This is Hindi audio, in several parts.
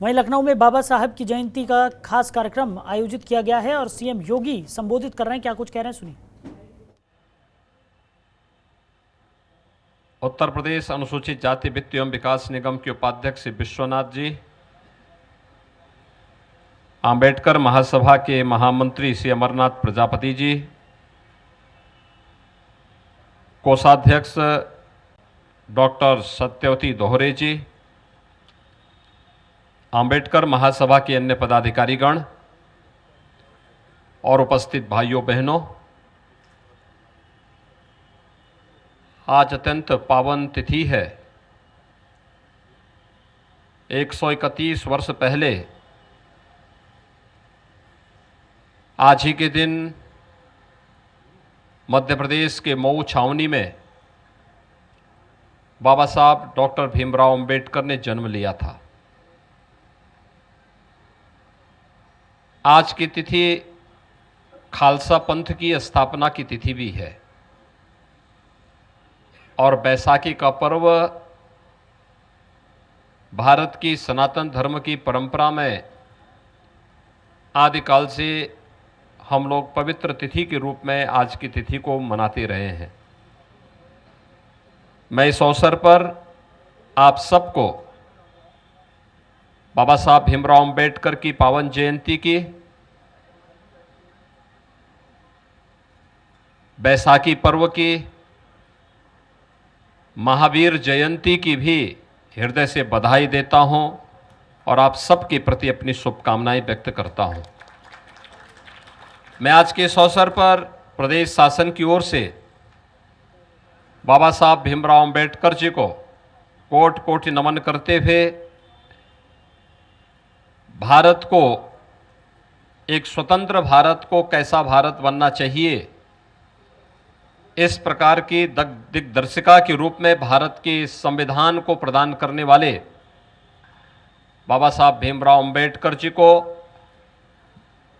वहीं लखनऊ में बाबा साहब की जयंती का खास कार्यक्रम आयोजित किया गया है और सीएम योगी संबोधित कर रहे हैं। क्या कुछ कह रहे हैं, सुनिए। उत्तर प्रदेश अनुसूचित जाति वित्त एवं विकास निगम के उपाध्यक्ष श्री विश्वनाथ जी, आंबेडकर महासभा के महामंत्री श्री अमरनाथ प्रजापति जी, कोषाध्यक्ष डॉक्टर सत्यवती दोहरे जी, आंबेडकर महासभा के अन्य पदाधिकारीगण और उपस्थित भाइयों बहनों, आज अत्यंत पावन तिथि है। 131 वर्ष पहले आज ही के दिन मध्य प्रदेश के मऊ छावनी में बाबा साहब डॉक्टर भीमराव अंबेडकर ने जन्म लिया था। आज की तिथि खालसा पंथ की स्थापना की तिथि भी है और बैसाखी का पर्व भारत की सनातन धर्म की परंपरा में आदिकाल से हम लोग पवित्र तिथि के रूप में आज की तिथि को मनाते रहे हैं। मैं इस अवसर पर आप सबको बाबा साहब भीमराव अंबेडकर की पावन जयंती की, बैसाखी पर्व की, महावीर जयंती की भी हृदय से बधाई देता हूं और आप सबके प्रति अपनी शुभकामनाएं व्यक्त करता हूं। मैं आज के इस अवसर पर प्रदेश शासन की ओर से बाबा साहब भीमराव अंबेडकर जी को कोटि कोटि नमन करते हुए भारत को, एक स्वतंत्र भारत को कैसा भारत बनना चाहिए, इस प्रकार की दिग्दर्शिका के रूप में भारत के संविधान को प्रदान करने वाले बाबा साहब भीमराव अंबेडकर जी को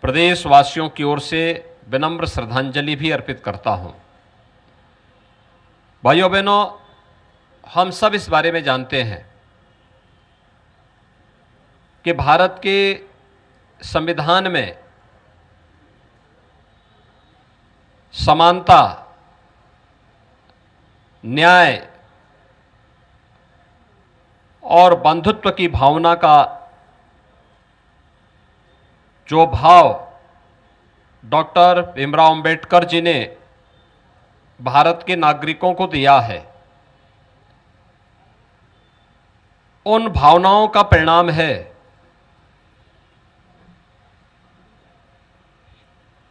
प्रदेशवासियों की ओर से विनम्र श्रद्धांजलि भी अर्पित करता हूं। भाइयों बहनों, हम सब इस बारे में जानते हैं कि भारत के संविधान में समानता, न्याय और बंधुत्व की भावना का जो भाव डॉक्टर भीमराव अंबेडकर जी ने भारत के नागरिकों को दिया है, उन भावनाओं का परिणाम है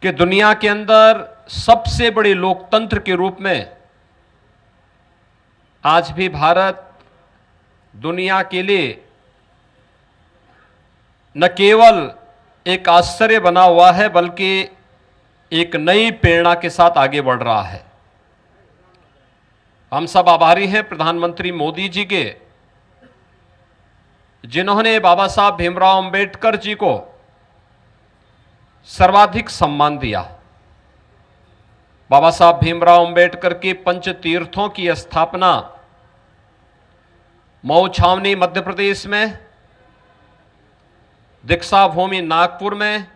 कि दुनिया के अंदर सबसे बड़े लोकतंत्र के रूप में आज भी भारत दुनिया के लिए न केवल एक आश्चर्य बना हुआ है बल्कि एक नई प्रेरणा के साथ आगे बढ़ रहा है। हम सब आभारी हैं प्रधानमंत्री मोदी जी के, जिन्होंने बाबा साहब भीमराव अंबेडकर जी को सर्वाधिक सम्मान दिया। बाबा साहब भीमराव अंबेडकर के पंच तीर्थों की स्थापना मऊ छावनी मध्य प्रदेश में, दीक्षा भूमि नागपुर में,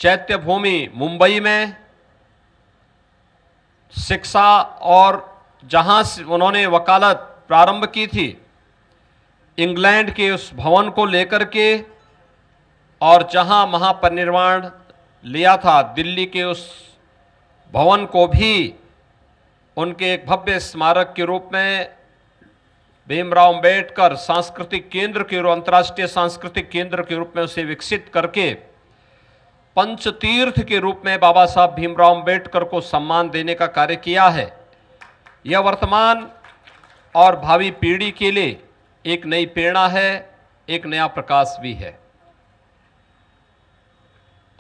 चैत्य भूमि मुंबई में, शिक्षा और जहां उन्होंने वकालत प्रारंभ की थी इंग्लैंड के उस भवन को लेकर के, और जहां महापरिनिर्वाण लिया था दिल्ली के उस भवन को भी उनके एक भव्य स्मारक के रूप में भीमराव अंबेडकर सांस्कृतिक केंद्र के रूप, अंतर्राष्ट्रीय सांस्कृतिक केंद्र के रूप में उसे विकसित करके पंचतीर्थ के रूप में बाबा साहब भीमराव अंबेडकर को सम्मान देने का कार्य किया है। यह वर्तमान और भावी पीढ़ी के लिए एक नई प्रेरणा है, एक नया प्रकाश भी है।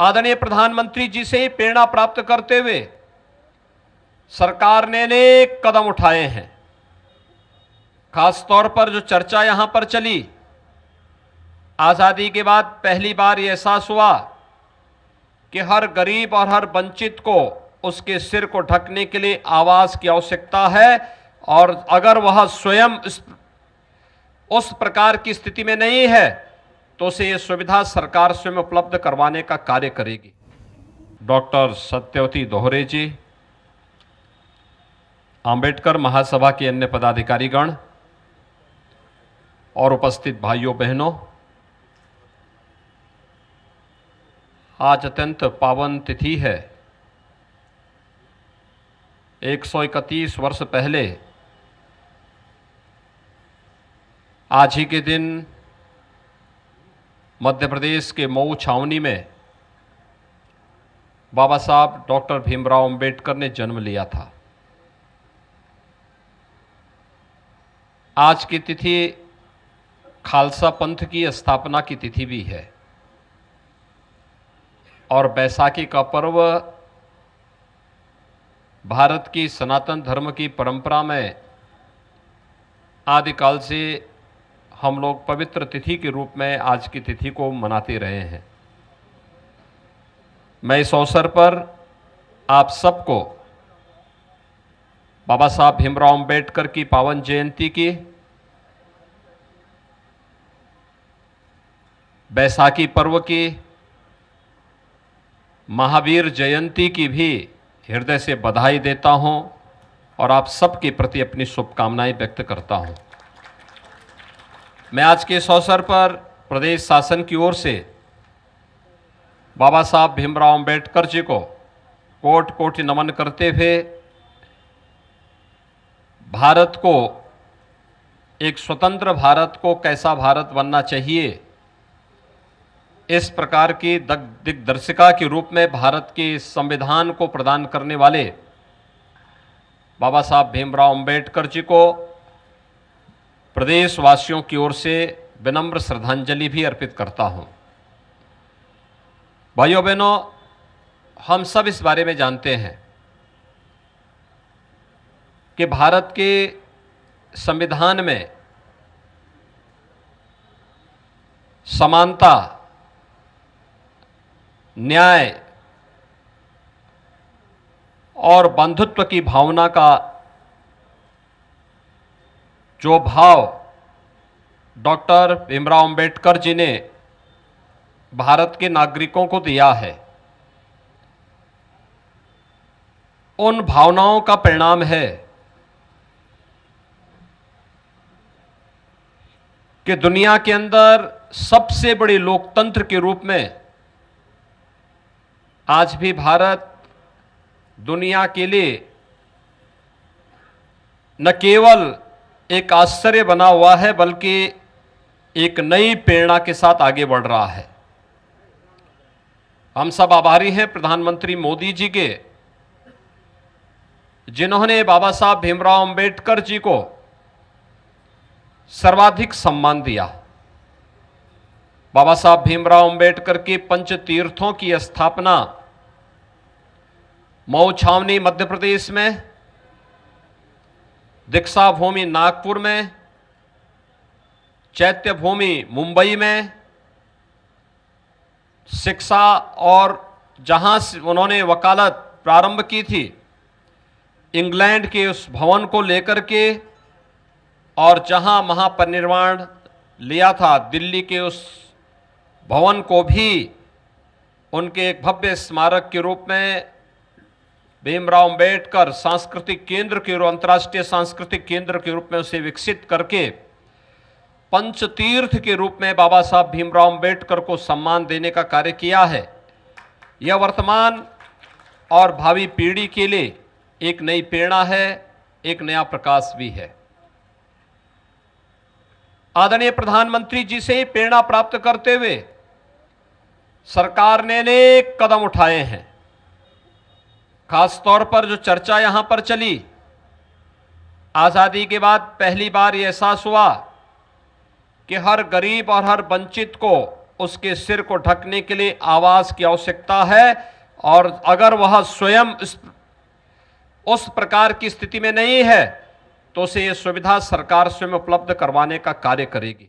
आदरणीय प्रधानमंत्री जी से प्रेरणा प्राप्त करते हुए सरकार ने अनेक कदम उठाए हैं। खास तौर पर जो चर्चा यहां पर चली, आजादी के बाद पहली बार यह एहसास हुआ कि हर गरीब और हर वंचित को उसके सिर को ढकने के लिए आवास की आवश्यकता है, और अगर वह स्वयं उस प्रकार की स्थिति में नहीं है तो उसे यह सुविधा सरकार स्वयं उपलब्ध करवाने का कार्य करेगी। डॉक्टर सत्यवती दोहरे जी, अंबेडकर महासभा के अन्य पदाधिकारीगण और उपस्थित भाइयों बहनों, आज अत्यंत पावन तिथि है। 131 वर्ष पहले आज ही के दिन मध्य प्रदेश के मऊ छावनी में बाबा साहब डॉक्टर भीमराव अंबेडकर ने जन्म लिया था। आज की तिथि खालसा पंथ की स्थापना की तिथि भी है और बैसाखी का पर्व भारत की सनातन धर्म की परंपरा में आदिकाल से हम लोग पवित्र तिथि के रूप में आज की तिथि को मनाते रहे हैं। मैं इस अवसर पर आप सबको बाबा साहब भीमराव अंबेडकर की पावन जयंती की, बैसाखी पर्व की, महावीर जयंती की भी हृदय से बधाई देता हूं और आप सबके प्रति अपनी शुभकामनाएं व्यक्त करता हूं। मैं आज के इस अवसर पर प्रदेश शासन की ओर से बाबा साहब भीमराव अंबेडकर जी को कोटि कोटि नमन करते हुए भारत को, एक स्वतंत्र भारत को कैसा भारत बनना चाहिए, इस प्रकार की दिग्दर्शिका के रूप में भारत के संविधान को प्रदान करने वाले बाबा साहब भीमराव अंबेडकर जी को प्रदेशवासियों की ओर से विनम्र श्रद्धांजलि भी अर्पित करता हूं। भाइयों बहनों, हम सब इस बारे में जानते हैं कि भारत के संविधान में समानता, न्याय और बंधुत्व की भावना का जो भाव डॉक्टर भीमराव अंबेडकर जी ने भारत के नागरिकों को दिया है, उन भावनाओं का परिणाम है कि दुनिया के अंदर सबसे बड़े लोकतंत्र के रूप में आज भी भारत दुनिया के लिए न केवल एक आश्चर्य बना हुआ है बल्कि एक नई प्रेरणा के साथ आगे बढ़ रहा है। हम सब आभारी हैं प्रधानमंत्री मोदी जी के, जिन्होंने बाबा साहब भीमराव अंबेडकर जी को सर्वाधिक सम्मान दिया। बाबा साहब भीमराव अंबेडकर के पंच तीर्थों की स्थापना मऊ छावनी मध्य प्रदेश में, दीक्षा भूमि नागपुर में, चैत्य भूमि मुंबई में, शिक्षा और जहां उन्होंने वकालत प्रारंभ की थी इंग्लैंड के उस भवन को लेकर के, और जहां महापरिनिर्वाण लिया था दिल्ली के उस भवन को भी उनके एक भव्य स्मारक के रूप में भीमराव अंबेडकर सांस्कृतिक केंद्र के रूप, अंतर्राष्ट्रीय सांस्कृतिक केंद्र के रूप में उसे विकसित करके पंचतीर्थ के रूप में बाबा साहब भीमराव अंबेडकर को सम्मान देने का कार्य किया है। यह वर्तमान और भावी पीढ़ी के लिए एक नई प्रेरणा है, एक नया प्रकाश भी है। आदरणीय प्रधानमंत्री जी से प्रेरणा प्राप्त करते हुए सरकार ने अनेक कदम उठाए हैं। खास तौर पर जो चर्चा यहां पर चली, आजादी के बाद पहली बार यह एहसास हुआ कि हर गरीब और हर वंचित को उसके सिर को ढकने के लिए आवास की आवश्यकता है, और अगर वह स्वयं उस प्रकार की स्थिति में नहीं है तो उसे यह सुविधा सरकार स्वयं उपलब्ध करवाने का कार्य करेगी।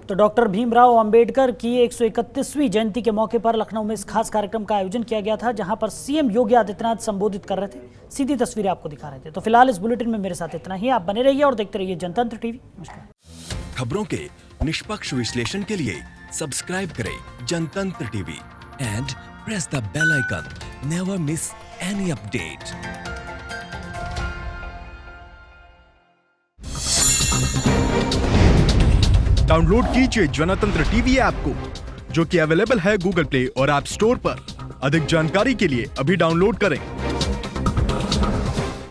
तो डॉक्टर भीमराव अंबेडकर की 131वीं जयंती के मौके पर लखनऊ में इस खास कार्यक्रम का आयोजन किया गया था, जहां पर सीएम योगी आदित्यनाथ संबोधित कर रहे थे। सीधी तस्वीरें आपको दिखा रहे थे। तो फिलहाल इस बुलेटिन में मेरे साथ इतना ही। आप बने रहिए और देखते रहिए जनतंत्र टीवी। नमस्कार। खबरों के निष्पक्ष विश्लेषण के लिए सब्सक्राइब करें Jantantra TV and press the bell icon. Never miss any update. Download कीजिए जनतंत्र टीवी ऐप को, जो कि अवेलेबल है गूगल प्ले और ऐप स्टोर पर। अधिक जानकारी के लिए अभी डाउनलोड करें।